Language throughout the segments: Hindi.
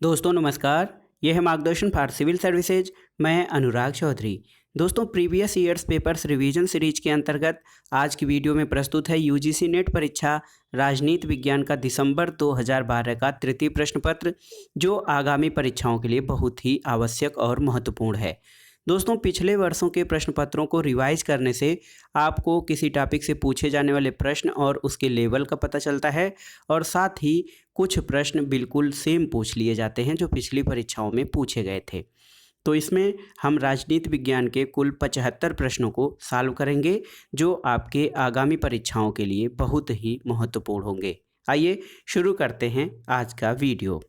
दोस्तों नमस्कार। यह है मार्गदर्शन फॉर सिविल सर्विसेज। मैं अनुराग चौधरी। दोस्तों previous years papers revision series के अंतर्गत आज की वीडियो में प्रस्तुत है यूजीसी नेट परीक्षा राजनीति विज्ञान का दिसंबर 2012 का तृतीय प्रश्न पत्र, जो आगामी परीक्षाओं के लिए बहुत ही आवश्यक और महत्वपूर्ण है। दोस्तों पिछले वर्षों के प्रश्न पत्रों को रिवाइज करने से आपको किसी टॉपिक से पूछे जाने वाले प्रश्न और उसके लेवल का पता चलता है, और साथ ही कुछ प्रश्न बिल्कुल सेम पूछ लिए जाते हैं जो पिछली परीक्षाओं में पूछे गए थे। तो इसमें हम राजनीति विज्ञान के कुल 75 प्रश्नों को सॉल्व करेंगे, जो आपके आगामी परीक्षाओं के लिए बहुत ही महत्वपूर्ण होंगे। आइए शुरू करते हैं आज का वीडियो।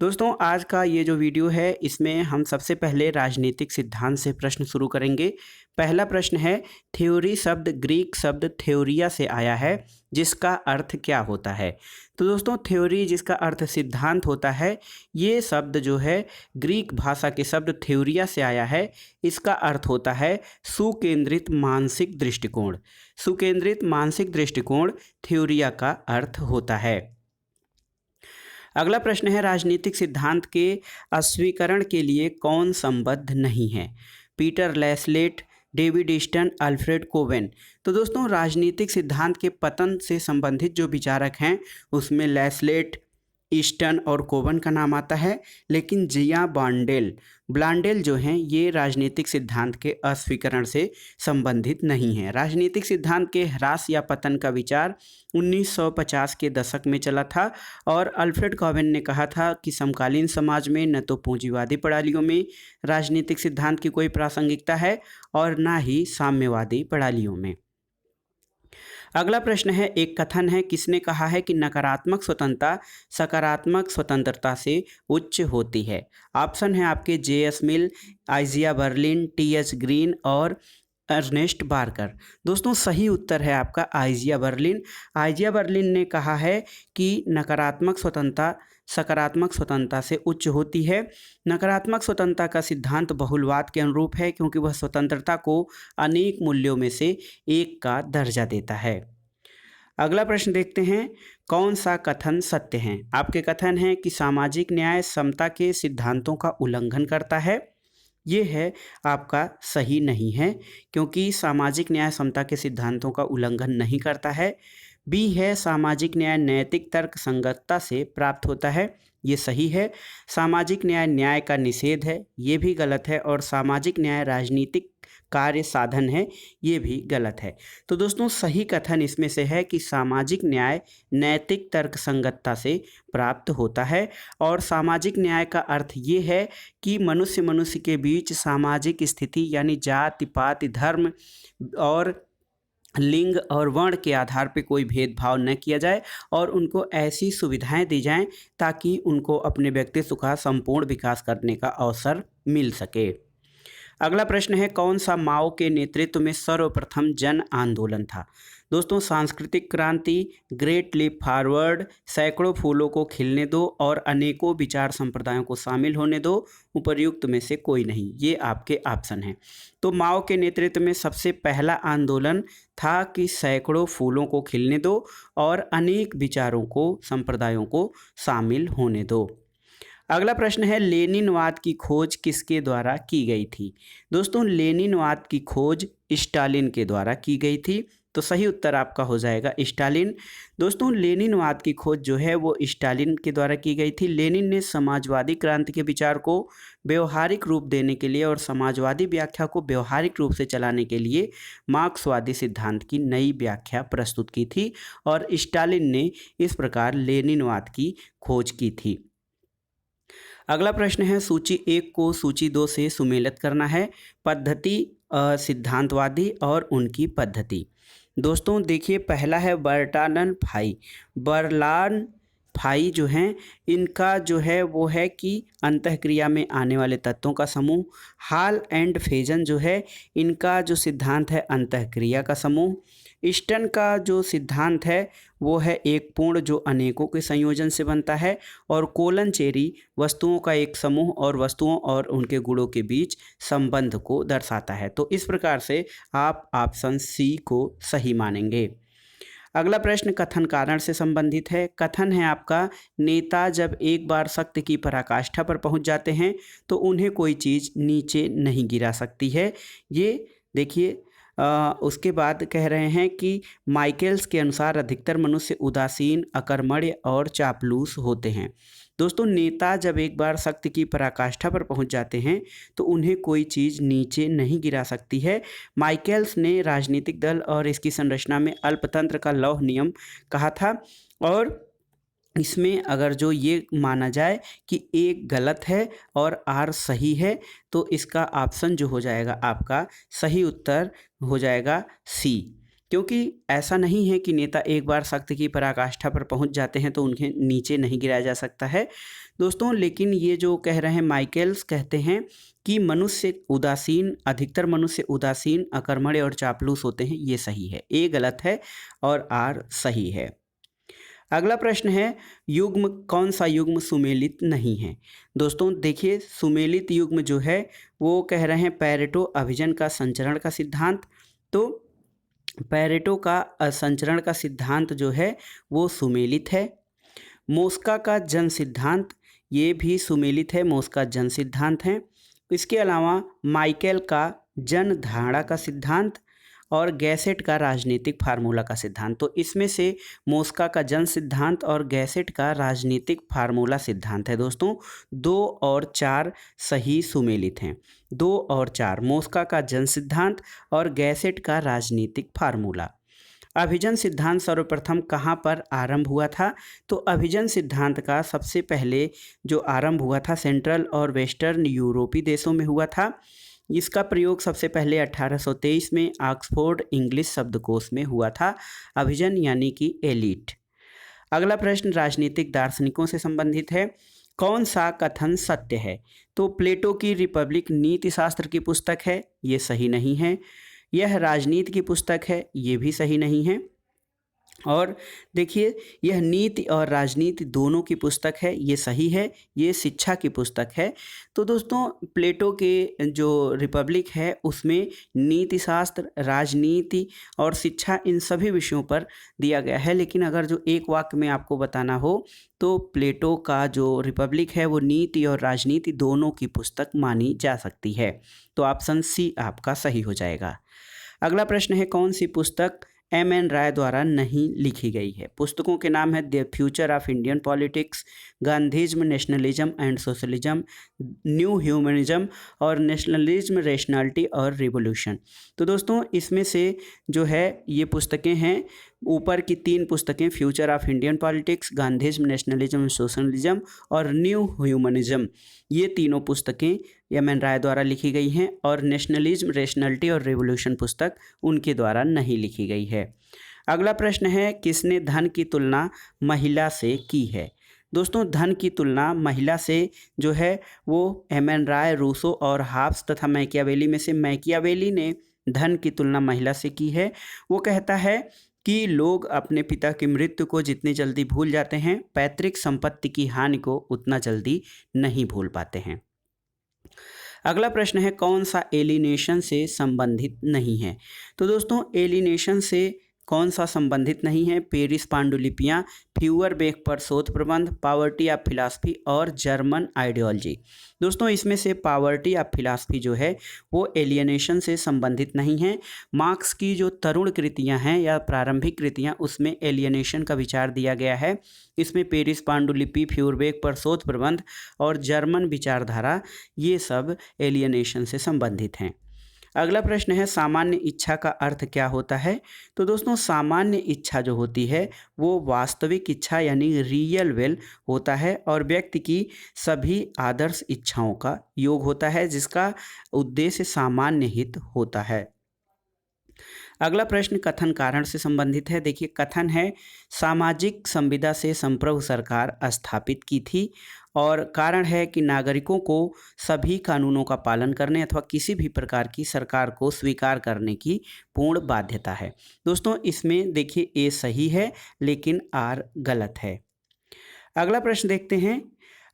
दोस्तों आज का ये जो वीडियो है इसमें हम सबसे पहले राजनीतिक सिद्धांत से प्रश्न शुरू करेंगे। पहला प्रश्न है, थ्योरी शब्द ग्रीक शब्द थ्योरिया से आया है, जिसका अर्थ क्या होता है। तो दोस्तों थ्योरी जिसका अर्थ सिद्धांत होता है, ये शब्द जो है ग्रीक भाषा के शब्द थ्योरिया से आया है। इसका अर्थ होता है सुकेंद्रित मानसिक दृष्टिकोण। सुकेंद्रित मानसिक दृष्टिकोण थ्योरिया का अर्थ होता है। अगला प्रश्न है, राजनीतिक सिद्धांत के अस्वीकरण के लिए कौन संबद्ध नहीं है। Peter Laslett, David Easton, Alfred Cobban. तो दोस्तों राजनीतिक सिद्धांत के पतन से संबंधित जो विचारक हैं उसमें लेस्लेट, ईस्टन और कोवन का नाम आता है, लेकिन जिया ब्लांडेल जो हैं ये राजनीतिक सिद्धांत के अस्वीकरण से संबंधित नहीं है। राजनीतिक सिद्धांत के ह्रास या पतन का विचार 1950 के दशक में चला था, और अल्फ्रेड कोवेन ने कहा था कि समकालीन समाज में न तो पूंजीवादी प्रणालियों में राजनीतिक सिद्धांत की कोई प्रासंगिकता है और न ही साम्यवादी प्रणालियों में। अगला प्रश्न है, एक कथन है, किसने कहा है कि नकारात्मक स्वतंत्रता सकारात्मक स्वतंत्रता से उच्च होती है। ऑप्शन है आपके जे.एस. मिल, आइजिया बर्लिन, टी.एच. ग्रीन और अर्नेस्ट बार्कर। दोस्तों सही उत्तर है आपका आइजिया बर्लिन। आइजिया बर्लिन ने कहा है कि नकारात्मक स्वतंत्रता सकारात्मक स्वतंत्रता से उच्च होती है। नकारात्मक स्वतंत्रता का सिद्धांत बहुलवाद के अनुरूप है, क्योंकि वह स्वतंत्रता को अनेक मूल्यों में से एक का दर्जा देता है। अगला प्रश्न देखते हैं, कौन सा कथन सत्य है। आपके कथन है कि सामाजिक न्याय समता के सिद्धांतों का उल्लंघन करता है। ये है आपका सही नहीं है, क्योंकि सामाजिक न्याय समता के सिद्धांतों का उल्लंघन नहीं करता है। बी है, सामाजिक न्याय नैतिक तर्क संगतता से प्राप्त होता है। ये सही है। सामाजिक न्याय न्याय का निषेध है, ये भी गलत है। और सामाजिक न्याय राजनीतिक कार्य साधन है, ये भी गलत है। तो दोस्तों सही कथन इसमें से है कि सामाजिक न्याय नैतिक तर्क संगतता से प्राप्त होता है। और सामाजिक न्याय का अर्थ ये है कि मनुष्य के बीच सामाजिक स्थिति यानी जाति पाति धर्म और लिंग और वर्ण के आधार पर कोई भेदभाव न किया जाए, और उनको ऐसी सुविधाएं दी जाएं ताकि उनको अपने व्यक्तित्व का संपूर्ण विकास करने का अवसर मिल सके। अगला प्रश्न है, कौन सा माओ के नेतृत्व में सर्वप्रथम जन आंदोलन था। दोस्तों सांस्कृतिक क्रांति, ग्रेट लीप फॉरवर्ड, सैकड़ों फूलों को खिलने दो और अनेकों विचार संप्रदायों को शामिल होने दो, उपर्युक्त में से कोई नहीं। ये आपके ऑप्शन हैं। तो माओ के नेतृत्व में सबसे पहला आंदोलन था कि सैकड़ों फूलों को खिलने दो और अनेक विचारों को संप्रदायों को शामिल होने दो। अगला प्रश्न है, लेनिनवाद की खोज किसके द्वारा की गई थी। दोस्तों लेनिनवाद की खोज स्टालिन के द्वारा की गई थी। तो सही उत्तर आपका हो जाएगा स्टालिन। दोस्तों लेनिनवाद की खोज जो है वो स्टालिन के द्वारा की गई थी। लेनिन ने समाजवादी क्रांति के विचार को व्यवहारिक रूप देने के लिए और समाजवादी व्याख्या को व्यवहारिक रूप से चलाने के लिए मार्क्सवादी सिद्धांत की नई व्याख्या प्रस्तुत की थी, और स्टालिन ने इस प्रकार लेनिनवाद की खोज की थी। अगला प्रश्न है, सूची 1 को सूची 2 से सुमेलित करना है। पद्धति सिद्धांतवादी और उनकी पद्धति। दोस्तों देखिए पहला है बर्लान फाई जो हैं इनका जो है वो है कि अंतःक्रिया में आने वाले तत्वों का समूह। हाल एंड फेजन जो है इनका जो सिद्धांत है अंतःक्रिया का समूह। ईस्टर्न का जो सिद्धांत है वो है एक पूर्ण जो अनेकों के संयोजन से बनता है। और कोलन-चेरी वस्तुओं का एक समूह और वस्तुओं और उनके गुणों के बीच संबंध को दर्शाता है। तो इस प्रकार से आप ऑप्शन सी को सही मानेंगे। अगला प्रश्न कथन कारण से संबंधित है। कथन है आपका, नेता जब एक बार सत्य की पराकाष्ठा पर पहुंच जाते हैं तो उन्हें कोई चीज़ नीचे नहीं गिरा सकती है। ये देखिए उसके बाद कह रहे हैं कि माइकल्स के अनुसार अधिकतर मनुष्य उदासीन, अकर्मण्य और चापलूस होते हैं। दोस्तों, नेता जब एक बार सत्य की पराकाष्ठा पर पहुंच जाते हैं तो उन्हें कोई चीज़ नीचे नहीं गिरा सकती है। माइकल्स ने राजनीतिक दल और इसकी संरचना में अल्पतंत्र का लौह नियम कहा था, और इसमें अगर जो ये माना जाए कि एक गलत है और आर सही है तो इसका ऑप्शन जो हो जाएगा आपका सही उत्तर हो जाएगा सी। क्योंकि ऐसा नहीं है कि नेता एक बार सत्य की पराकाष्ठा पर पहुंच जाते हैं तो उन्हें नीचे नहीं गिराया जा सकता है दोस्तों। लेकिन ये जो कह रहे हैं माइकल्स, कहते हैं कि मनुष्य उदासीन, अधिकतर मनुष्य उदासीन, अकर्मण्य और चापलूस होते हैं, ये सही है। ए गलत है और आर सही है। अगला प्रश्न है, युग्म कौन सा युग्म सुमेलित नहीं है। दोस्तों देखिए, सुमेलित युग्म जो है वो कह रहे हैं पैरेटो अभिजन का संचरण का सिद्धांत। तो पैरेटो का संचरण का सिद्धांत जो है वो सुमेलित है। मोस्का का जन सिद्धांत, ये भी सुमेलित है, मोस्का जन सिद्धांत है। इसके अलावा माइकल का जन धारणा का सिद्धांत और गैसेट का राजनीतिक फार्मूला का सिद्धांत। तो इसमें से मोस्का का जन सिद्धांत और गैसेट का राजनीतिक फार्मूला सिद्धांत है दोस्तों। 2 और 4 सही सुमेलित हैं। 2 और 4, मोस्का का जन सिद्धांत और गैसेट का राजनीतिक फार्मूला। अभिजन सिद्धांत सर्वप्रथम कहाँ पर आरंभ हुआ था? तो अभिजन सिद्धांत का सबसे पहले जो आरंभ हुआ था सेंट्रल और वेस्टर्न यूरोपीय देशों में हुआ था। इसका प्रयोग सबसे पहले 1823 में ऑक्सफोर्ड इंग्लिश शब्दकोश में हुआ था। अभिजन यानी कि एलीट। अगला प्रश्न राजनीतिक दार्शनिकों से संबंधित है। कौन सा कथन सत्य है? तो प्लेटो की रिपब्लिक नीति शास्त्र की पुस्तक है, ये सही नहीं है। यह राजनीति की पुस्तक है, ये भी सही नहीं है। और देखिए, यह नीति और राजनीति दोनों की पुस्तक है, ये सही है। ये शिक्षा की पुस्तक है। तो दोस्तों, प्लेटो के जो रिपब्लिक है उसमें नीति शास्त्र, राजनीति और शिक्षा, इन सभी विषयों पर दिया गया है। लेकिन अगर जो एक वाक्य में आपको बताना हो तो प्लेटो का जो रिपब्लिक है वो नीति और राजनीति दोनों की पुस्तक मानी जा सकती है। तो ऑप्शन सी आपका सही हो जाएगा। अगला प्रश्न है, कौन सी पुस्तक एम.एन. राय द्वारा नहीं लिखी गई है? पुस्तकों के नाम है the future of Indian politics, Gandhism, nationalism and socialism, new humanism और नेशनलिज्म, रैशनैलिटी और रिवॉल्यूशन। तो दोस्तों, इसमें से जो है ये पुस्तकें हैं, ऊपर की 3 पुस्तकें future of Indian politics, Gandhism, nationalism, socialism और न्यू ह्यूमनिज्म, ये तीनों पुस्तकें एम.एन. राय द्वारा लिखी गई हैं और नेशनलिज्म, रैशनैलिटी और रिवॉल्यूशन पुस्तक उनके द्वारा नहीं लिखी गई है। अगला प्रश्न है, किसने धन की तुलना महिला से की है? दोस्तों, धन की तुलना महिला से जो है वो एम.एन. राय, रूसो और हाब्स तथा मैकियावेली में से मैकियावेली ने धन की तुलना महिला से की है। वो कहता है कि लोग अपने पिता की मृत्यु को जितनी जल्दी भूल जाते हैं, पैतृक संपत्ति की हानि को उतना जल्दी नहीं भूल पाते हैं। अगला प्रश्न है, कौन सा एलिनेशन से संबंधित नहीं है? तो दोस्तों, एलिनेशन से कौन सा संबंधित नहीं है? पेरिस पांडुलिपियाँ, फ्यूअरबेक पर शोध प्रबंध, पॉवर्टी ऑफ फिलॉसफी और जर्मन आइडियोलॉजी। दोस्तों, इसमें से पॉवर्टी ऑफ फिलॉसफी जो है वो एलियनेशन से संबंधित नहीं है। मार्क्स की जो तरुण कृतियां हैं या प्रारंभिक कृतियां, उसमें एलियनेशन का विचार दिया गया है। इसमें पेरिस पांडुलिपि, फ्यूअरबेक पर शोध प्रबंध और जर्मन विचारधारा, ये सब एलियनेशन से संबंधित हैं। अगला प्रश्न है, सामान्य इच्छा का अर्थ क्या होता है? तो दोस्तों, सामान्य इच्छा जो होती है वो वास्तविक इच्छा यानी रियल विल होता है और व्यक्ति की सभी आदर्श इच्छाओं का योग होता है जिसका उद्देश्य सामान्य हित होता है। अगला प्रश्न कथन कारण से संबंधित है। देखिए, कथन है, सामाजिक संविदा से संप्रभु सरकार स्थापित की थी और कारण है कि नागरिकों को सभी कानूनों का पालन करने अथवा किसी भी प्रकार की सरकार को स्वीकार करने की पूर्ण बाध्यता है। दोस्तों, इसमें देखिए ए सही है लेकिन आर गलत है। अगला प्रश्न देखते हैं।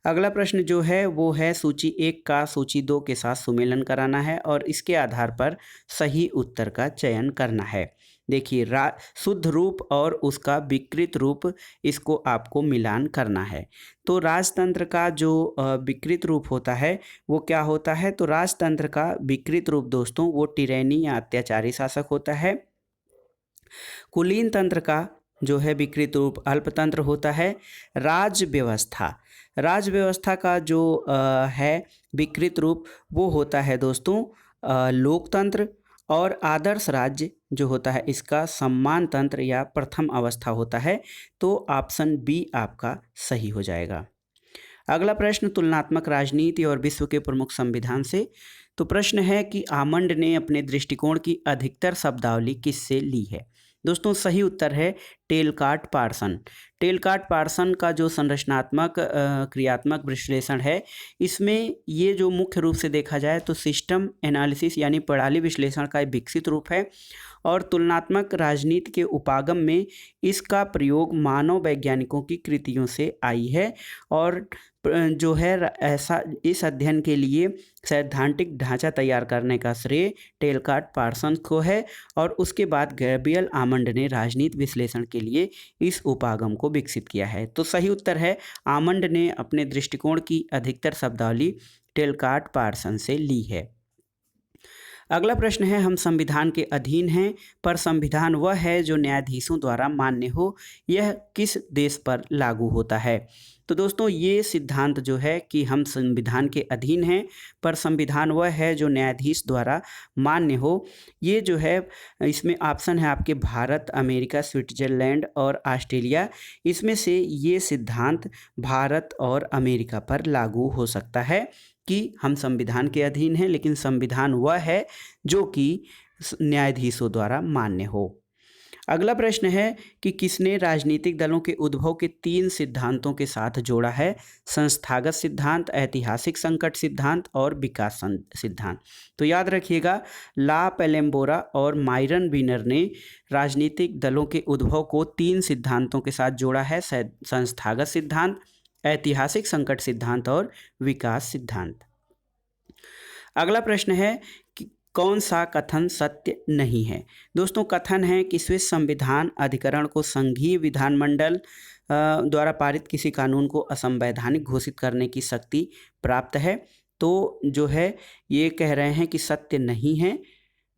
अगला प्रश्न जो है वो है, सूची 1 का सूची 2 के साथ सुमेलन कराना है और इसके आधार पर सही उत्तर का चयन करना है। देखिए शुद्ध रूप और उसका विकृत रूप, इसको आपको मिलान करना है। तो राजतंत्र का जो विकृत रूप होता है वो क्या होता है? तो राजतंत्र का विकृत रूप दोस्तों वो टिरैनी या अत्याचारी शासक होता है। कुलीन तंत्र का जो है विकृत रूप अल्पतंत्र होता है। राज व्यवस्था का जो है विकृत रूप वो होता है दोस्तों लोकतंत्र। और आदर्श राज्य जो होता है इसका सम्मान तंत्र या प्रथम अवस्था होता है। तो ऑप्शन बी आपका सही हो जाएगा। अगला प्रश्न तुलनात्मक राजनीति और विश्व के प्रमुख संविधान से। तो प्रश्न है कि आमंड ने अपने दृष्टिकोण की अधिकतर शब्दावली किससे ली है? दोस्तों सही उत्तर है टेलकार्ट पार्सन। टेलकार्ट पार्सन का जो संरचनात्मक क्रियात्मक विश्लेषण है, इसमें ये जो मुख्य रूप से देखा जाए तो सिस्टम एनालिसिस यानी प्रणाली विश्लेषण का एक विकसित रूप है। और तुलनात्मक राजनीति के उपागम में इसका प्रयोग मानव वैज्ञानिकों की कृतियों से आई है। और जो है ऐसा इस अध्ययन के लिए सैद्धांतिक ढांचा तैयार करने का श्रेय टेलकार्ट पार्सन को है। और उसके बाद गैब्रियल आमंड ने राजनीति विश्लेषण के लिए इस उपागम को विकसित किया है। तो सही उत्तर है आमंड ने अपने दृष्टिकोण की अधिकतर शब्दावली टेलकार्ट पार्सन से ली है। अगला प्रश्न है हम संविधान के अधीन हैं पर संविधान वह है जो न्यायाधीशों द्वारा मान्य हो, यह किस देश पर लागू होता है? तो दोस्तों ये सिद्धांत जो है कि हम संविधान के अधीन हैं पर संविधान वह है जो न्यायाधीश द्वारा मान्य हो, ये जो है इसमें ऑप्शन है आपके भारत, अमेरिका, स्विट्जरलैंड और ऑस्ट्रेलिया। इसमें से ये सिद्धांत भारत और अमेरिका पर लागू हो सकता है कि हम संविधान के अधीन हैं, लेकिन संविधान वह है जो कि न्यायाधीशों द्वारा मान्य हो। अगला प्रश्न है कि किसने राजनीतिक दलों के उद्भव के 3 सिद्धांतों के साथ जोड़ा है? संस्थागत सिद्धांत, ऐतिहासिक संकट सिद्धांत और विकास सिद्धांत। तो याद रखिएगा ला पैलेम्बोरा और मायरन बीनर ने राजनीतिक दलों के उद्भव को 3 सिद्धांतों के साथ जोड़ा है, संस्थागत सिद्धांत, ऐतिहासिक संकट सिद्धांत और विकास सिद्धांत। अगला प्रश्न है कि कौन सा कथन सत्य नहीं है? दोस्तों कथन है कि स्विस संविधान अधिकरण को संघीय विधानमंडल द्वारा पारित किसी कानून को असंवैधानिक घोषित करने की शक्ति प्राप्त है। तो जो है ये कह रहे हैं कि सत्य नहीं है।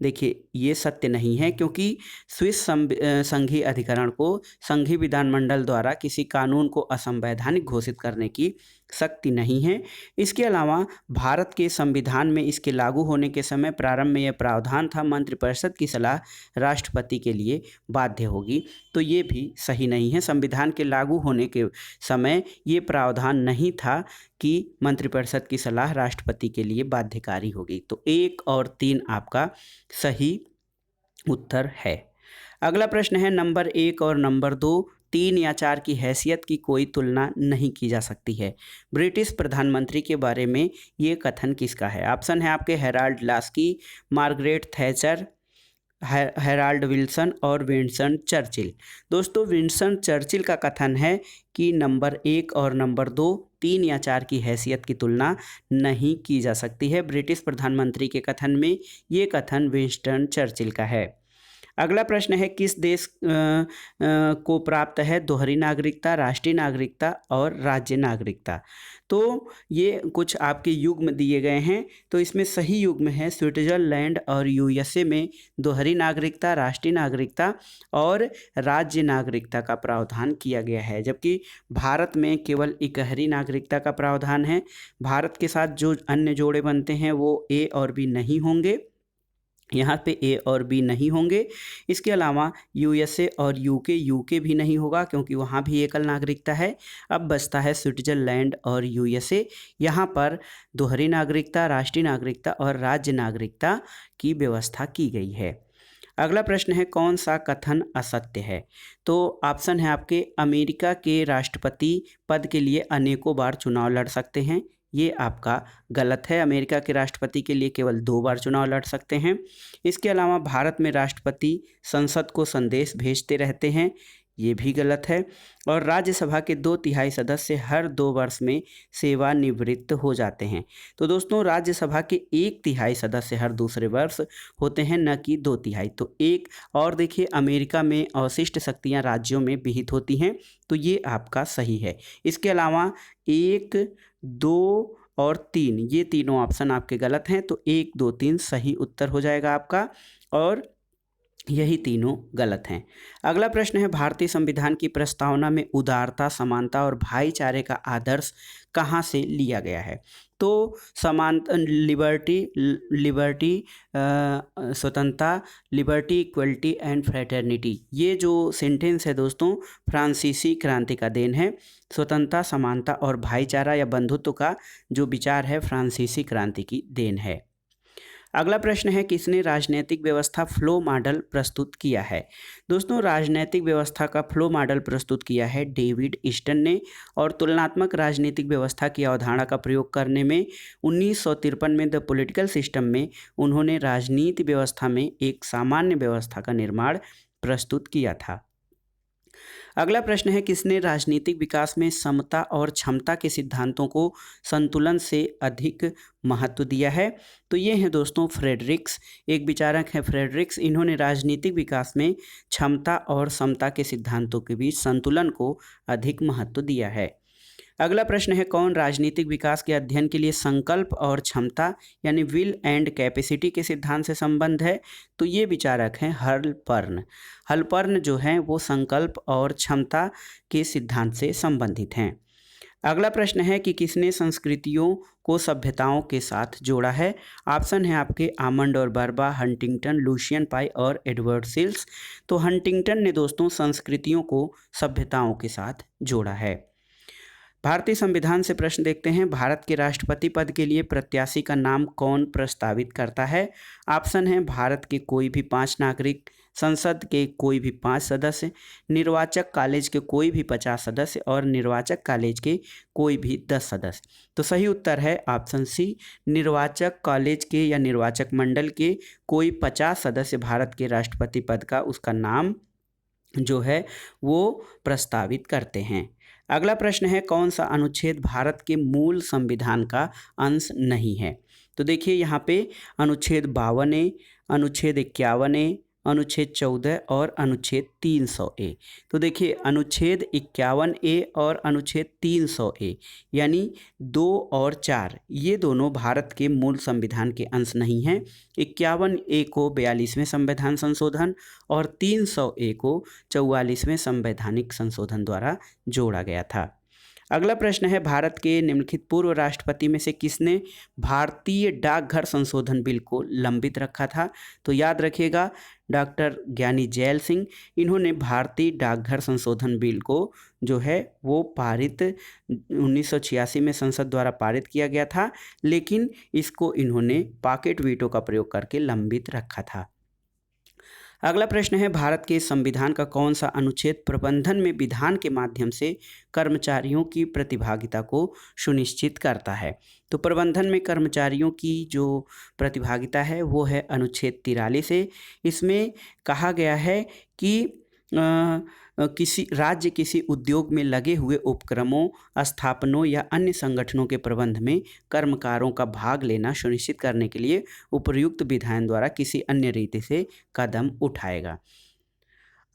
देखिए ये सत्य नहीं है क्योंकि स्विस संघीय अधिकरण को संघीय विधानमंडल द्वारा किसी कानून को असंवैधानिक घोषित करने की शक्ति नहीं है। इसके अलावा भारत के संविधान में इसके लागू होने के समय प्रारंभ में यह प्रावधान था मंत्रिपरिषद की सलाह राष्ट्रपति के लिए बाध्य होगी। तो ये भी सही नहीं है। संविधान के लागू होने के समय ये प्रावधान नहीं था कि मंत्रिपरिषद की सलाह राष्ट्रपति के लिए बाध्यकारी होगी। तो 1 और 3 आपका सही उत्तर है। अगला प्रश्न है नंबर 1 और नंबर 2, 3 या 4 की हैसियत की कोई तुलना नहीं की जा सकती है। ब्रिटिश प्रधानमंत्री के बारे में ये कथन किसका है? ऑप्शन है आपके Herald Laski, Margaret Thatcher, Herald Wilson और विंस्टन चर्चिल। दोस्तों विंस्टन चर्चिल का कथन है कि नंबर 1 और नंबर 2, 3 या 4 की हैसियत की तुलना नहीं की जा सकती है। ब्रिटिश प्रधानमंत्री के कथन में ये कथन विंस्टन चर्चिल का है। अगला प्रश्न है किस देश को प्राप्त है दोहरी नागरिकता, राष्ट्रीय नागरिकता और राज्य नागरिकता? तो ये कुछ आपके युग्म दिए गए हैं। तो इसमें सही युग्म है स्विट्जरलैंड और यूएसए में दोहरी नागरिकता, राष्ट्रीय नागरिकता और राज्य नागरिकता का प्रावधान किया गया है, जबकि भारत में केवल इकहरी नागरिकता का प्रावधान है। भारत के साथ जो अन्य जोड़े बनते हैं वो ए और बी नहीं होंगे, यहाँ पे ए और बी नहीं होंगे। इसके अलावा यूएसए और यूके भी नहीं होगा क्योंकि वहाँ भी एकल नागरिकता है। अब बचता है स्विट्जरलैंड और यूएसए। यहाँ पर दोहरी नागरिकता, राष्ट्रीय नागरिकता और राज्य नागरिकता की व्यवस्था की गई है। अगला प्रश्न है कौन सा कथन असत्य है? तो ऑप्शन है आपके अमेरिका के राष्ट्रपति पद के लिए अनेकों बार चुनाव लड़ सकते हैं। ये आपका गलत है। अमेरिका के राष्ट्रपति के लिए केवल 2 बार चुनाव लड़ सकते हैं। इसके अलावा भारत में राष्ट्रपति संसद को संदेश भेजते रहते हैं। ये भी गलत है। और राज्यसभा के 2/3 सदस्य हर 2 वर्ष में सेवानिवृत्त हो जाते हैं। तो दोस्तों राज्यसभा के 1/3 सदस्य हर दूसरे वर्ष होते हैं, न कि 2/3। तो एक और देखिए, अमेरिका में अवशिष्ट शक्तियाँ राज्यों में विहित होती हैं, तो ये आपका सही है। इसके अलावा 1, 2 और 3 ये तीनों ऑप्शन आपके गलत हैं, तो 1, 2, 3 सही उत्तर हो जाएगा आपका, और यही तीनों गलत हैं। अगला प्रश्न है, भारतीय संविधान की प्रस्तावना में उदारता, समानता और भाईचारे का आदर्श कहाँ से लिया गया है? तो समानता, लिबर्टी, स्वतंत्रता, लिबर्टी, इक्वलिटी एंड फ्रेटर्निटी, ये जो सेंटेंस है दोस्तों फ्रांसीसी क्रांति का देन है। स्वतंत्रता, समानता और भाईचारा या बंधुत्व का जो विचार है फ्रांसीसी क्रांति की देन है। अगला प्रश्न है, किसने राजनीतिक व्यवस्था फ्लो मॉडल प्रस्तुत किया है? दोस्तों राजनीतिक व्यवस्था का फ्लो मॉडल प्रस्तुत किया है डेविड ईस्टन ने, और तुलनात्मक राजनीतिक व्यवस्था की अवधारणा का प्रयोग करने में 1953 में द पॉलिटिकल सिस्टम में उन्होंने राजनीति व्यवस्था में एक सामान्य व्यवस्था का निर्माण प्रस्तुत किया था। अगला प्रश्न है, किसने राजनीतिक विकास में समता और क्षमता के सिद्धांतों को संतुलन से अधिक महत्व दिया है? तो ये हैं दोस्तों फ्रेडरिक्स, एक विचारक हैं फ्रेडरिक्स। इन्होंने राजनीतिक विकास में क्षमता और समता के सिद्धांतों के बीच संतुलन को अधिक महत्व दिया है। अगला प्रश्न है, कौन राजनीतिक विकास के अध्ययन के लिए संकल्प और क्षमता यानी विल एंड कैपेसिटी के सिद्धांत से संबंध है? तो ये विचारक हैं हलपर्न। हलपर्न जो हैं वो संकल्प और क्षमता के सिद्धांत से संबंधित हैं। अगला प्रश्न है कि किसने संस्कृतियों को सभ्यताओं के साथ जोड़ा है? ऑप्शन है आपके आमंड और बर्बा, हंटिंगटन, लुशियन पाई और एडवर्ड सिल्स। तो हंटिंगटन ने दोस्तों संस्कृतियों को सभ्यताओं के साथ जोड़ा है। भारतीय संविधान से प्रश्न देखते हैं, भारत के राष्ट्रपति पद के लिए प्रत्याशी का नाम कौन प्रस्तावित करता है? ऑप्शन है भारत के कोई भी 5 नागरिक, संसद के कोई भी 5 सदस्य, निर्वाचक कॉलेज के कोई भी 50 सदस्य और निर्वाचक कॉलेज के कोई भी 10 सदस्य। तो सही उत्तर है ऑप्शन सी, निर्वाचक कॉलेज के या निर्वाचक मंडल के कोई 50 सदस्य भारत के राष्ट्रपति पद का उसका नाम जो है वो प्रस्तावित करते हैं। अगला प्रश्न है, कौन सा अनुच्छेद भारत के मूल संविधान का अंश नहीं है? तो देखिए यहाँ पे अनुच्छेद 52A, अनुच्छेद 51A, अनुच्छेद 14 और अनुच्छेद 300A। तो देखिए अनुच्छेद 51A और अनुच्छेद 300A यानी 2 और 4 ये दोनों भारत के मूल संविधान के अंश नहीं हैं। 51A को 42वें संविधान संशोधन और 300A को 44वें संवैधानिक संशोधन द्वारा जोड़ा गया था। अगला प्रश्न है, भारत के निम्नलिखित पूर्व राष्ट्रपति में से किसने भारतीय डाकघर संशोधन बिल को लंबित रखा था? तो याद रखिएगा डॉक्टर ज्ञानी जैल सिंह। इन्होंने भारतीय डाकघर संशोधन बिल को जो है वो पारित 1986 में संसद द्वारा पारित किया गया था, लेकिन इसको इन्होंने पॉकेट वीटो का प्रयोग करके लंबित रखा था। अगला प्रश्न है, भारत के संविधान का कौन सा अनुच्छेद प्रबंधन में विधान के माध्यम से कर्मचारियों की प्रतिभागिता को सुनिश्चित करता है? तो प्रबंधन में कर्मचारियों की जो प्रतिभागिता है वो है अनुच्छेद 43 से। इसमें कहा गया है कि किसी राज्य किसी उद्योग में लगे हुए उपक्रमों, स्थापनों या अन्य संगठनों के प्रबंध में कर्मकारों का भाग लेना सुनिश्चित करने के लिए उपयुक्त विधान द्वारा किसी अन्य रीति से कदम उठाएगा।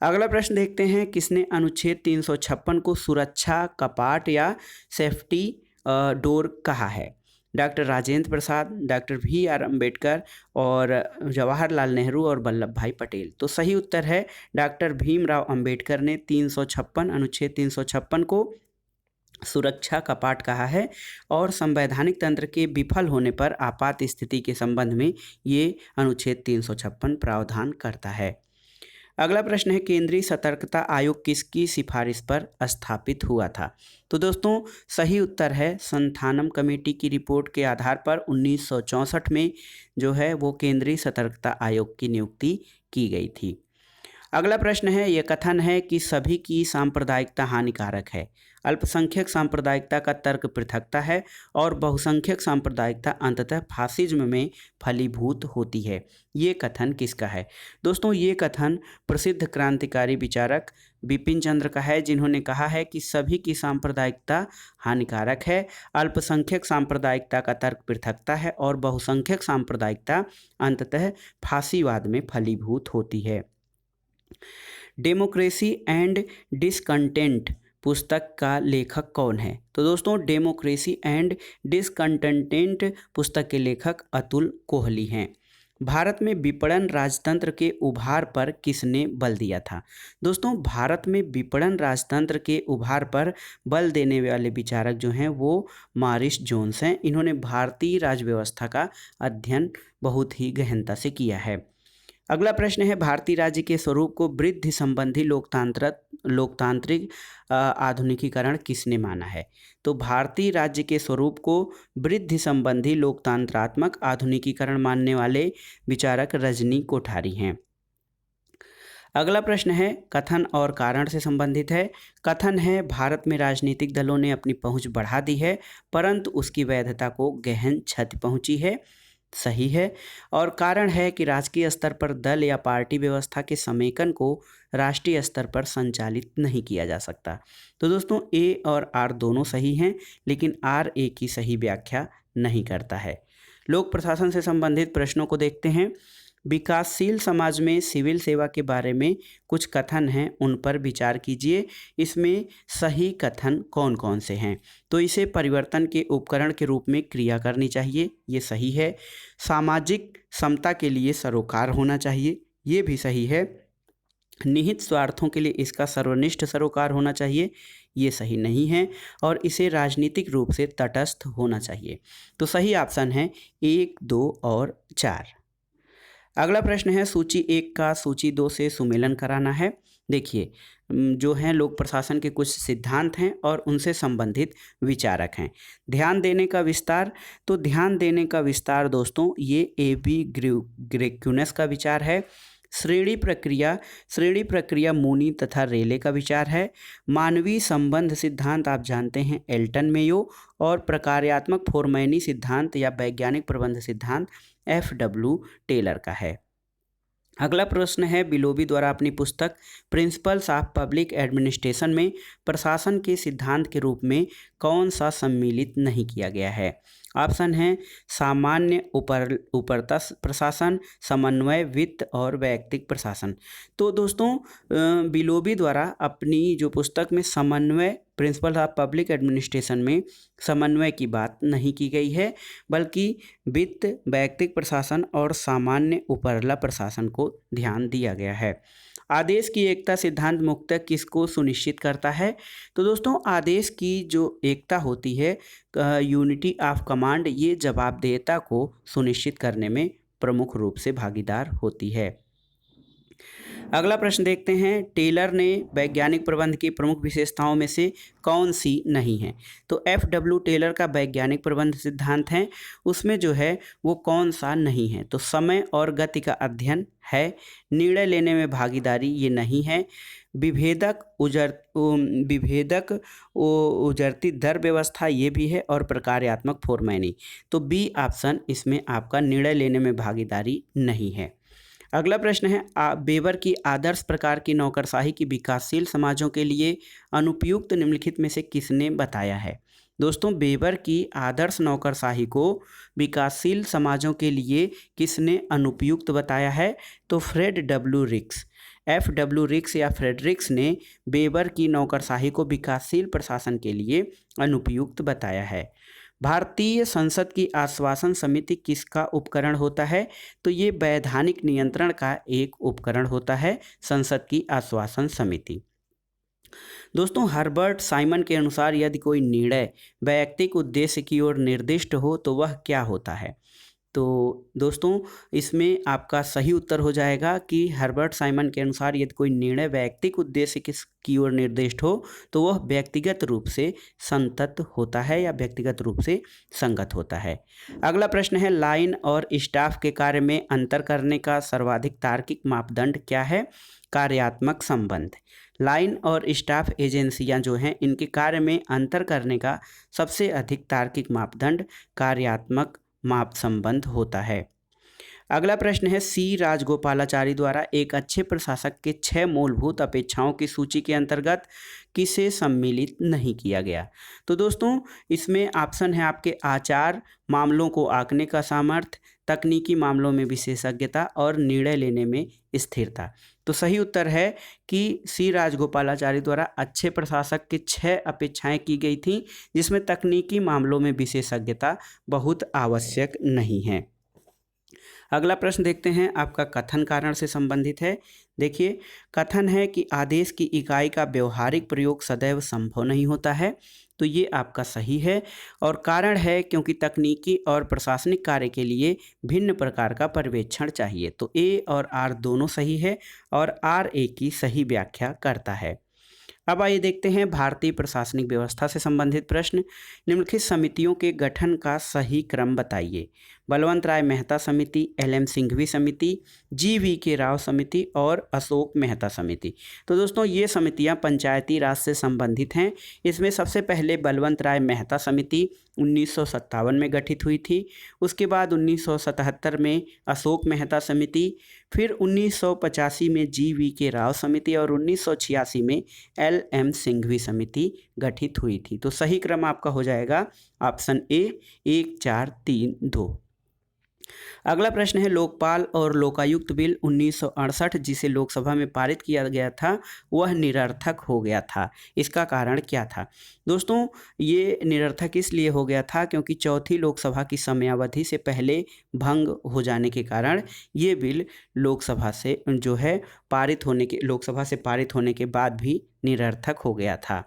अगला प्रश्न देखते हैं, किसने अनुच्छेद 356 को सुरक्षा कपाट या सेफ्टी डोर कहा है? Doctor Rajendra Prasad, doctor VR Ambedkar और जवाहरलाल नेहरू और वल्लभ भाई पटेल। तो सही उत्तर है डॉक्टर भीमराव अम्बेडकर ने 356 अनुच्छेद 356 को सुरक्षा कपाट कहा है, और संवैधानिक तंत्र के विफल होने पर आपात स्थिति के संबंध में ये अनुच्छेद 356 प्रावधान करता है। अगला प्रश्न है, केंद्रीय सतर्कता आयोग किसकी सिफारिश पर स्थापित हुआ था? तो दोस्तों सही उत्तर है संथानम कमेटी की रिपोर्ट के आधार पर 1964 में जो है वो केंद्रीय सतर्कता आयोग की नियुक्ति की गई थी। अगला प्रश्न है, यह कथन है कि सभी की सांप्रदायिकता हानिकारक है। अल्पसंख्यक सांप्रदायिकता का तर्क पृथकता है और बहुसंख्यक सांप्रदायिकता अंततः फासिज्म में फलीभूत होती है। ये कथन किसका है? दोस्तों ये कथन प्रसिद्ध क्रांतिकारी विचारक बिपिन चंद्र का है, जिन्होंने कहा है कि सभी की सांप्रदायिकता हानिकारक है, अल्पसंख्यक सांप्रदायिकता का तर्क पृथकता है और बहुसंख्यक सांप्रदायिकता अंततः फासीवाद में फलीभूत होती है। डेमोक्रेसी एंड डिसकंटेंट पुस्तक का लेखक कौन है? तो दोस्तों डेमोक्रेसी एंड डिसकंटेंट पुस्तक के लेखक अतुल कोहली हैं। भारत में विपणन राजतंत्र के उभार पर किसने बल दिया था? दोस्तों भारत में विपणन राजतंत्र के उभार पर बल देने वाले विचारक जो हैं वो मॉरिस जोन्स हैं। इन्होंने भारतीय राज्य व्यवस्था का अध्ययन बहुत ही गहनता से किया है। अगला प्रश्न है, भारतीय राज्य के स्वरूप को वृद्धि संबंधी लोकतांत्रिक आधुनिकीकरण किसने माना है? तो भारतीय राज्य के स्वरूप को वृद्धि संबंधी लोकतंत्रात्मक आधुनिकीकरण मानने वाले विचारक रजनी कोठारी हैं। अगला प्रश्न है, कथन और कारण से संबंधित है। कथन है, भारत में राजनीतिक दलों ने अपनी पहुंच बढ़ा दी है परंतु उसकी वैधता को गहन क्षति पहुंची है। सही है। और कारण है कि राजकीय स्तर पर दल या पार्टी व्यवस्था के समेकन को राष्ट्रीय स्तर पर संचालित नहीं किया जा सकता। तो दोस्तों ए और आर दोनों सही हैं, लेकिन आर ए की सही व्याख्या नहीं करता है। लोक प्रशासन से संबंधित प्रश्नों को देखते हैं। विकासशील समाज में सिविल सेवा के बारे में कुछ कथन हैं, उन पर विचार कीजिए। इसमें सही कथन कौन कौन से हैं? तो इसे परिवर्तन के उपकरण के रूप में क्रिया करनी चाहिए, ये सही है। सामाजिक समता के लिए सरोकार होना चाहिए, ये भी सही है। निहित स्वार्थों के लिए इसका सर्वनिष्ठ सरोकार होना चाहिए, ये सही नहीं है। और इसे राजनीतिक रूप से तटस्थ होना चाहिए। तो सही ऑप्शन है 1, 2 और 4। अगला प्रश्न है, सूची 1 का सूची 2 से सुमेलन कराना है। देखिए जो हैं लोक प्रशासन के कुछ सिद्धांत हैं और उनसे संबंधित विचारक हैं। ध्यान देने का विस्तार, तो ध्यान देने का विस्तार दोस्तों ये ए.बी. ग्रेक्यूनस का विचार है। श्रेणी प्रक्रिया मूनी तथा रेले का विचार है। मानवीय संबंध सिद्धांत आप जानते हैं एल्टन मेयो। और प्रकार्यात्मक फोरमैनी सिद्धांत या वैज्ञानिक प्रबंध सिद्धांत F.W. टेलर का है। अगला प्रश्न है, बिलोबी द्वारा अपनी पुस्तक प्रिंसिपल्स ऑफ पब्लिक एडमिनिस्ट्रेशन में प्रशासन के सिद्धांत के रूप में कौन सा सम्मिलित नहीं किया गया है? ऑप्शन है सामान्य उपरतस प्रशासन, समन्वय, वित्त और वैयक्तिक प्रशासन। तो दोस्तों बिलोबी द्वारा अपनी जो पुस्तक में समन्वय प्रिंसिपल ऑफ पब्लिक एडमिनिस्ट्रेशन में समन्वय की बात नहीं की गई है, बल्कि वित्त, वैयक्तिक प्रशासन और सामान्य उपरला प्रशासन को ध्यान दिया गया है। आदेश की एकता सिद्धांत मुख्यतः किसको सुनिश्चित करता है? तो दोस्तों आदेश की जो एकता होती है, यूनिटी ऑफ कमांड, ये जवाबदेहिता को सुनिश्चित करने में प्रमुख रूप से भागीदार होती है। अगला प्रश्न देखते हैं, टेलर ने वैज्ञानिक प्रबंध की प्रमुख विशेषताओं में से कौन सी नहीं है? तो F.W. टेलर का वैज्ञानिक प्रबंध सिद्धांत है, उसमें जो है वो कौन सा नहीं है? तो समय और गति का अध्ययन है। निर्णय लेने में भागीदारी ये नहीं है। विभेदक उजरती दर व्यवस्था ये भी है। और प्रकार्यात्मक फोरमैनी। तो बी ऑप्शन इसमें आपका निर्णय लेने में भागीदारी नहीं है। अगला प्रश्न है, बेबर की आदर्श प्रकार की नौकरशाही की विकासशील समाजों के लिए अनुपयुक्त निम्नलिखित में से किसने बताया है? दोस्तों बेबर की आदर्श नौकरशाही को विकासशील समाजों के लिए किसने अनुपयुक्त बताया है? तो फ्रेड.W. रिक्स, F.W. रिक्स या फ्रेडरिक्स ने बेबर की नौकरशाही को विकासशील प्रशासन के लिए अनुपयुक्त बताया है। भारतीय संसद की आश्वासन समिति किसका उपकरण होता है? तो ये वैधानिक नियंत्रण का एक उपकरण होता है, संसद की आश्वासन समिति। दोस्तों हर्बर्ट साइमन के अनुसार यदि कोई निर्णय वैयक्तिक उद्देश्य की ओर निर्दिष्ट हो तो वह क्या होता है? तो दोस्तों इसमें आपका सही उत्तर हो जाएगा कि हर्बर्ट साइमन के अनुसार यदि कोई निर्णय वैयक्तिक उद्देश्य की ओर निर्दिष्ट हो तो वह व्यक्तिगत रूप से संतत होता है या व्यक्तिगत रूप से संगत होता है। अगला प्रश्न है, लाइन और स्टाफ के कार्य में अंतर करने का सर्वाधिक तार्किक मापदंड क्या है? कार्यात्मक संबंध। लाइन और स्टाफ एजेंसियां जो हैं इनके कार्य में अंतर करने का सबसे अधिक तार्किक मापदंड कार्यात्मक माप संबंध होता है। अगला प्रश्न है, सी राजगोपालाचारी द्वारा एक अच्छे प्रशासक के 6 मूलभूत अपेक्षाओं की सूची के अंतर्गत किसे सम्मिलित नहीं किया गया। तो दोस्तों इसमें ऑप्शन है आपके आचार, मामलों को आंकने का सामर्थ्य, तकनीकी मामलों में विशेषज्ञता और निर्णय लेने में स्थिरता। तो सही उत्तर है कि सी राजगोपालाचारी द्वारा अच्छे प्रशासक के 6 अपेक्षाएं की गई थी, जिसमें तकनीकी मामलों में विशेषज्ञता बहुत आवश्यक नहीं है। अगला प्रश्न देखते हैं, आपका कथन कारण से संबंधित है। देखिए, कथन है कि आदेश की इकाई का व्यवहारिक प्रयोग सदैव संभव नहीं होता है, तो ये आपका सही है। और कारण है क्योंकि तकनीकी और प्रशासनिक कार्य के लिए भिन्न प्रकार का पर्यवेक्षण चाहिए। तो ए और आर दोनों सही है और आर ए की सही व्याख्या करता है। अब आइए देखते हैं भारतीय प्रशासनिक व्यवस्था से संबंधित प्रश्न। निम्नलिखित समितियों के गठन का सही क्रम बताइए। बलवंत राय मेहता समिति, एल.एम. सिंघवी समिति, जी.वी.के. राव समिति और अशोक मेहता समिति। तो दोस्तों ये समितियां पंचायती राज से संबंधित हैं। इसमें सबसे पहले बलवंत राय मेहता समिति 1957 में गठित हुई थी। उसके बाद 1977 में अशोक मेहता समिति, फिर 1985 में जी.वी.के. राव समिति और 1986 में एल.एम. सिंघवी समिति गठित हुई थी। तो सही क्रम आपका हो जाएगा ऑप्शन ए 1, 4, 3, 2। अगला प्रश्न है, लोकपाल और लोकायुक्त बिल 1968 जिसे लोकसभा में पारित किया गया था वह निरर्थक हो गया था। इसका कारण क्या था। दोस्तों ये निरर्थक इसलिए हो गया था क्योंकि चौथी लोकसभा की समयावधि से पहले भंग हो जाने के कारण ये बिल लोकसभा से पारित होने के बाद भी निरर्थक हो गया था।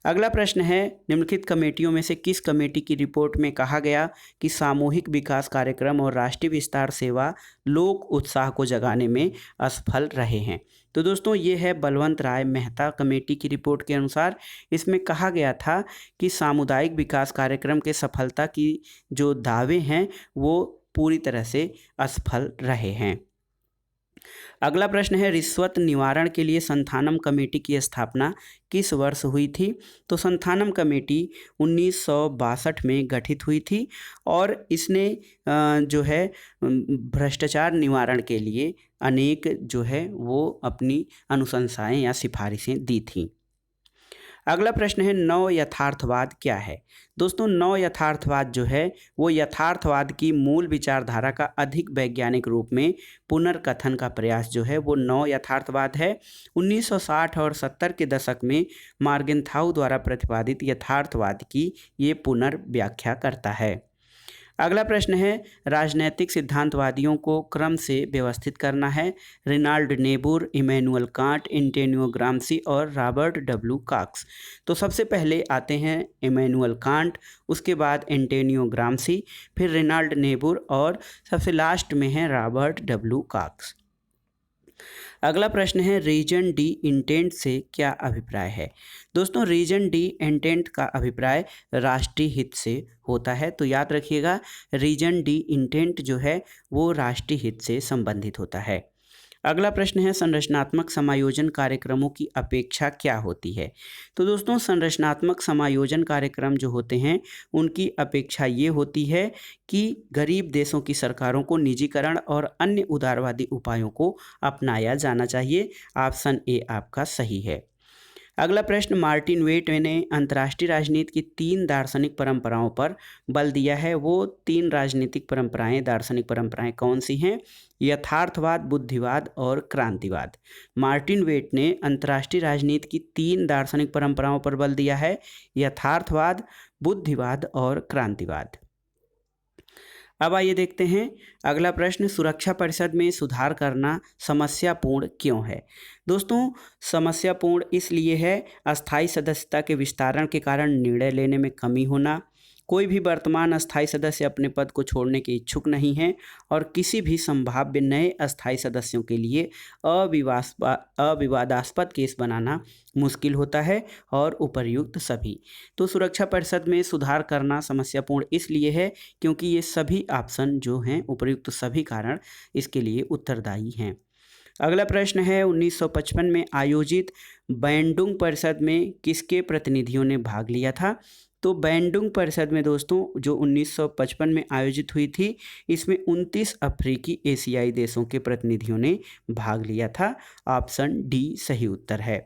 अगला प्रश्न है, निम्नलिखित कमेटियों में से किस कमेटी की रिपोर्ट में कहा गया कि सामूहिक विकास कार्यक्रम और राष्ट्रीय विस्तार सेवा लोक उत्साह को जगाने में असफल रहे हैं। तो दोस्तों ये है बलवंत राय मेहता कमेटी की रिपोर्ट के अनुसार। इसमें कहा गया था कि सामुदायिक विकास कार्यक्रम के सफलता की जो दावे हैं वो पूरी तरह से असफल रहे हैं। अगला प्रश्न है, रिश्वत निवारण के लिए संथानम कमेटी की स्थापना किस वर्ष हुई थी। तो संथानम कमेटी 1962 में गठित हुई थी और इसने जो है भ्रष्टाचार निवारण के लिए अनेक जो है वो अपनी अनुशंसाएं या सिफारिशें दी थीं। अगला प्रश्न है, नव यथार्थवाद क्या है। दोस्तों नव यथार्थवाद जो है वो यथार्थवाद की मूल विचारधारा का अधिक वैज्ञानिक रूप में पुनर्कथन का प्रयास जो है वो नव यथार्थवाद है। 1960 और 70 के दशक में मार्गेंथाउ द्वारा प्रतिपादित यथार्थवाद की ये पुनर्व्याख्या करता है। अगला प्रश्न है, राजनैतिक सिद्धांतवादियों को क्रम से व्यवस्थित करना है। Reinhold Niebuhr, Immanuel Kant, Antonio Gramsci और रॉबर्ट डब्ल्यू कॉक्स। तो सबसे पहले आते हैं इमैनुअल कांट, उसके बाद एंटोनियो ग्राम्सी, फिर रेनाल्ड नेबुर और सबसे लास्ट में है रॉबर्ट डब्ल्यू कॉक्स। अगला प्रश्न है, रीजन डी इंटेंट से क्या अभिप्राय है। दोस्तों रीजन डी इंटेंट का अभिप्राय राष्ट्रीय हित से होता है। तो याद रखिएगा रीजन डी इंटेंट जो है वो राष्ट्रीय हित से संबंधित होता है। अगला प्रश्न है, संरचनात्मक समायोजन कार्यक्रमों की अपेक्षा क्या होती है। तो दोस्तों संरचनात्मक समायोजन कार्यक्रम जो होते हैं उनकी अपेक्षा ये होती है कि गरीब देशों की सरकारों को निजीकरण और अन्य उदारवादी उपायों को अपनाया जाना चाहिए। ऑप्शन ए आपका सही है। अगला प्रश्न, मार्टिन वेट ने अंतर्राष्ट्रीय राजनीति की 3 दार्शनिक परंपराओं पर बल दिया है। वो 3 राजनीतिक परंपराएं, दार्शनिक परंपराएं कौन सी हैं। यथार्थवाद, बुद्धिवाद और क्रांतिवाद। मार्टिन वेट ने अंतर्राष्ट्रीय राजनीति की 3 दार्शनिक परंपराओं पर बल दिया है, यथार्थवाद, बुद्धिवाद और क्रांतिवाद। अब आइए देखते हैं अगला प्रश्न, सुरक्षा परिषद में सुधार करना समस्यापूर्ण क्यों है। दोस्तों समस्यापूर्ण इसलिए है अस्थायी सदस्यता के विस्तारण के कारण निर्णय लेने में कमी होना, कोई भी वर्तमान अस्थायी सदस्य अपने पद को छोड़ने के इच्छुक नहीं है और किसी भी संभाव्य नए अस्थायी सदस्यों के लिए अविवादास्पद केस बनाना मुश्किल होता है और उपर्युक्त सभी। तो सुरक्षा परिषद में सुधार करना समस्यापूर्ण इसलिए है क्योंकि ये सभी ऑप्शन जो हैं उपर्युक्त सभी कारण इसके लिए उत्तरदायी हैं। अगला प्रश्न है 1955 में आयोजित बैंडुंग परिषद में किसके प्रतिनिधियों ने भाग लिया था? तो बैंडुंग परिषद में दोस्तों जो 1955 में आयोजित हुई थी, इसमें 29 अफ्रीकी एशियाई देशों के प्रतिनिधियों ने भाग लिया था। ऑप्शन डी सही उत्तर है।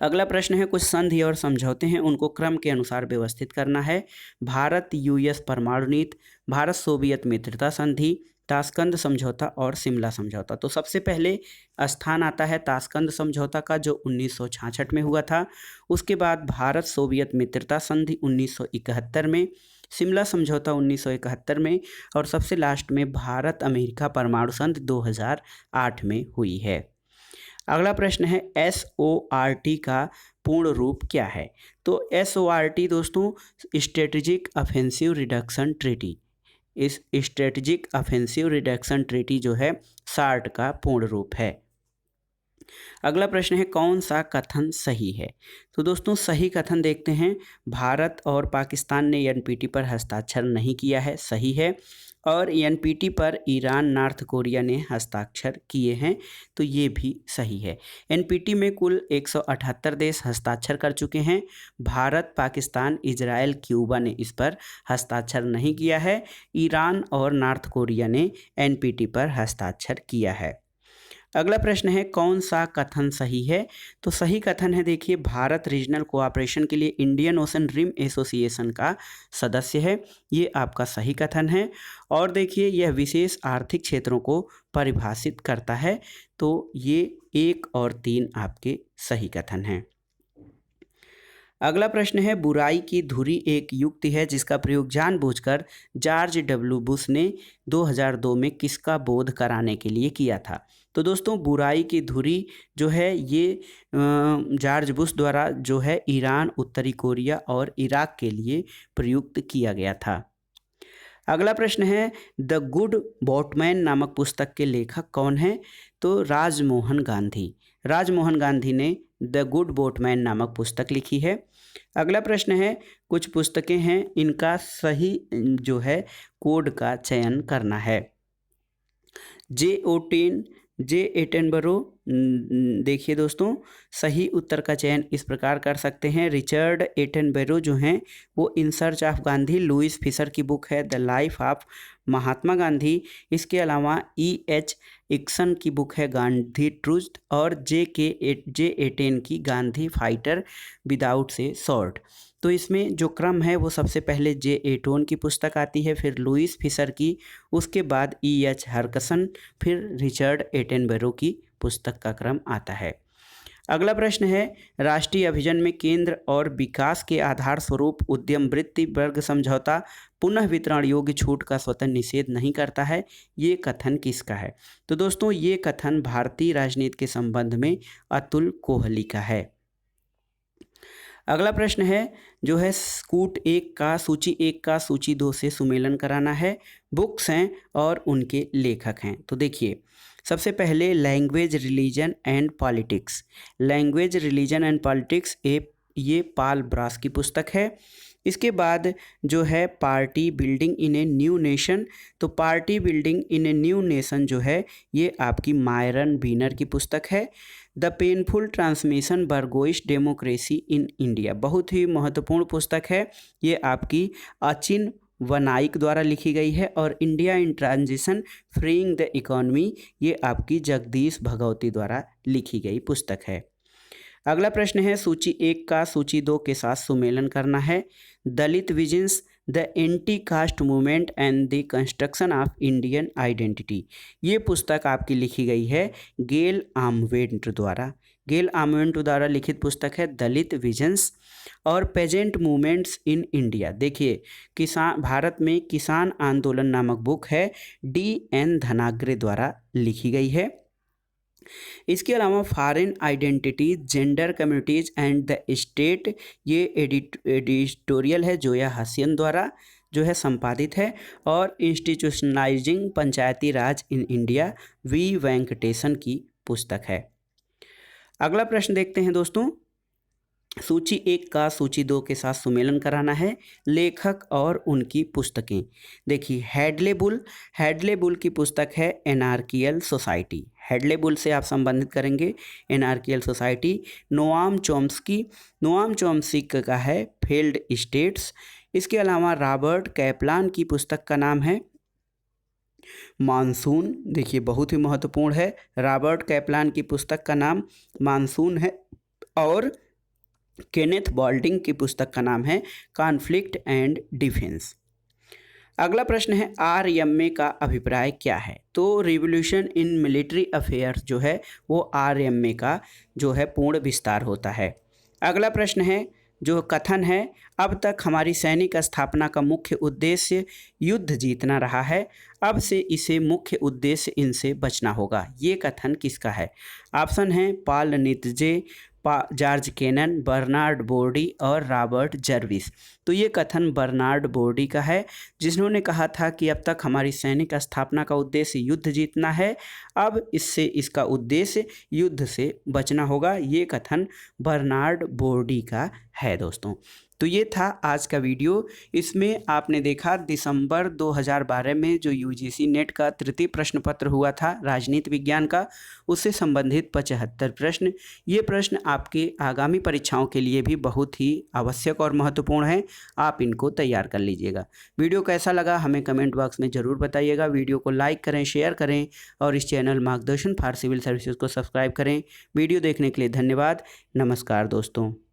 अगला प्रश्न है कुछ संधि और समझौते हैं, उनको क्रम के अनुसार व्यवस्थित करना है। भारत यूएस परमाणु नीति, भारत सोवियत मित्रता संधि, ताशकंद समझौता और शिमला समझौता। तो सबसे पहले स्थान आता है ताशकंद समझौता का जो 1966 में हुआ था। उसके बाद भारत सोवियत मित्रता संधि 1971 में, शिमला समझौता 1971 में और सबसे लास्ट में भारत अमेरिका परमाणु संधि 2008 में हुई है। अगला प्रश्न है SORT का पूर्ण रूप क्या है? तो SORT दोस्तों स्ट्रेटेजिक ऑफेंसिव रिडक्शन ट्रीटी, इस स्ट्रेटेजिक ऑफेंसिव रिडक्शन ट्रीटी जो है SART का पूर्ण रूप है। अगला प्रश्न है कौन सा कथन सही है? तो दोस्तों सही कथन देखते हैं, भारत और पाकिस्तान ने NPT पर हस्ताक्षर नहीं किया है, सही है। और NPT पर ईरान नॉर्थ कोरिया ने हस्ताक्षर किए हैं, तो ये भी सही है। NPT में कुल 178 देश हस्ताक्षर कर चुके हैं। भारत, पाकिस्तान, इजराइल, क्यूबा ने इस पर हस्ताक्षर नहीं किया है। ईरान और नॉर्थ कोरिया ने NPT पर हस्ताक्षर किया है। अगला प्रश्न है कौन सा कथन सही है? तो सही कथन है देखिए, भारत रीजनल कोऑपरेशन के लिए इंडियन ओशन रिम एसोसिएशन का सदस्य है, ये आपका सही कथन है। और देखिए यह विशेष आर्थिक क्षेत्रों को परिभाषित करता है, तो ये 1 और 3 आपके सही कथन हैं। अगला प्रश्न है बुराई की धुरी एक युक्ति है जिसका प्रयोग जानबूझकर जॉर्ज W. बुश ने 2002 में किसका बोध कराने के लिए किया था? तो दोस्तों बुराई की धुरी जो है ये जॉर्ज बुश द्वारा जो है ईरान, उत्तरी कोरिया और इराक के लिए प्रयुक्त किया गया था। अगला प्रश्न है द गुड बोटमैन नामक पुस्तक के लेखक कौन हैं? तो राजमोहन गांधी। राजमोहन गांधी ने द गुड बोटमैन नामक पुस्तक लिखी है। अगला प्रश्न है कुछ पुस्तकें हैं, इनका सही जो है कोड का चयन करना है। जे एटनबरो, देखिए दोस्तों सही उत्तर का चयन इस प्रकार कर सकते हैं। रिचर्ड एटनबरो जो हैं वो in search of Gandhi, Louis Fischer की बुक है the life of Mahatma Gandhi. इसके अलावा E.H. इक्सन की बुक है गांधी ट्रूथ और जे एटेन की गांधी फाइटर विदाउट से शॉर्ट। तो इसमें जो क्रम है वो सबसे पहले जे एटोन की पुस्तक आती है, फिर लुइस फिशर की, उसके बाद E.H. हरकसन, फिर रिचर्ड एटनबरो की पुस्तक का क्रम आता है। अगला प्रश्न है राष्ट्रीय अभियान में केंद्र और विकास के आधार स्वरूप उद्यम वृत्ति वर्ग समझौता पुनः वितरण योग्य छूट का स्वतः निषेध नहीं करता है, ये कथन किसका है? तो दोस्तों ये कथन भारतीय राजनीति के संबंध में अतुल कोहली का है। अगला प्रश्न है जो है कूट 1 का सूची 1 का सूची 2 से सुमेलन कराना है। बुक्स हैं और उनके लेखक हैं। तो देखिए सबसे पहले language religion and politics, language religion and politics ये पॉल ब्रास की पुस्तक है। इसके बाद जो है party building in a new nation, तो party building in a new nation जो है ये आपकी मायरन बीनर की पुस्तक है। The painful transmission bourgeois democracy in India, बहुत ही महत्वपूर्ण पुस्तक है, ये आपकी अचिन वनाइक द्वारा लिखी गई है। और India in transition freeing the economy, ये आपकी जगदीश भगवती द्वारा लिखी गई पुस्तक है। अगला प्रश्न है सूची 1 का सूची 2 के साथ सुमेलन करना है। Dalit visions the anti caste movement and the construction of Indian identity, ये पुस्तक आपकी लिखी गई है गेल आमवेंट द्वारा। गेल आमवेंट द्वारा लिखित पुस्तक है दलित विजन्स। और पेजेंट मूवमेंट्स इन इंडिया, देखिए किसान भारत में किसान आंदोलन नामक बुक है D.N. धनाग्रे द्वारा लिखी गई है। इसके अलावा foreign identities, gender communities and the state, ये एडिटोरियल है जोया हसन द्वारा जो है संपादित है। और इंस्टीट्यूशनलाइजिंग पंचायती राज इन इंडिया V. वेंकटेशन की पुस्तक है। अगला प्रश्न देखते हैं दोस्तों, सूची 1 का सूची 2 के साथ सुमेलन कराना है। लेखक और उनकी पुस्तकें, देखिए हैडले बुल की पुस्तक है एनार्कियल सोसाइटी, हेडले बुल से आप संबंधित करेंगे एनार्कियल सोसाइटी। नोआम चॉम्स्की का है फेल्ड स्टेट्स। इसके अलावा रॉबर्ट कैपलान की पुस्तक का नाम है मानसून। देखिए बहुत ही महत्वपूर्ण है, रॉबर्ट कैपलान की पुस्तक का नाम मानसून है। और केनेथ बॉल्डिंग की पुस्तक का नाम है कॉन्फ्लिक्ट एंड डिफेंस। अगला प्रश्न है आरएमए का अभिप्राय क्या है। तो रिवॉल्यूशन इन मिलिट्री अफेयर्स जो है वो आरएमए का जो है पूर्ण विस्तार होता है। अगला प्रश्न है जो कथन है अब तक हमारी सैनिक स्थापना का मुख्य उद्देश्य युद्ध जीतना रहा है, अब से इसे मुख्य उद्देश्य इनसे बचना होगा। ये कथन किसका है? ऑप्शन है Paul Nitze, George Kennan, Bernard Brodie और रॉबर्ट जर्विस। तो ये कथन बर्नार्ड बोर्डी का है, जिन्होंने कहा था कि अब तक हमारी सैनिक स्थापना का उद्देश्य युद्ध जीतना है, अब इससे इसका उद्देश्य युद्ध से बचना होगा। ये कथन बर्नार्ड बोर्डी का है दोस्तों। तो ये था आज का वीडियो। इसमें आपने देखा दिसंबर 2012 में जो यूजीसी नेट का तृतीय प्रश्न पत्र हुआ था राजनीति विज्ञान का, उससे संबंधित 75 प्रश्न। ये प्रश्न आपके आगामी परीक्षाओं के लिए भी बहुत ही आवश्यक और महत्वपूर्ण है, आप इनको तैयार कर लीजिएगा। वीडियो कैसा लगा हमें कमेंट बॉक्स में ज़रूर बताइएगा। वीडियो को लाइक करें, शेयर करें और इस चैनल मार्गदर्शन फॉर सिविल सर्विसेज को सब्सक्राइब करें। वीडियो देखने के लिए धन्यवाद। नमस्कार दोस्तों।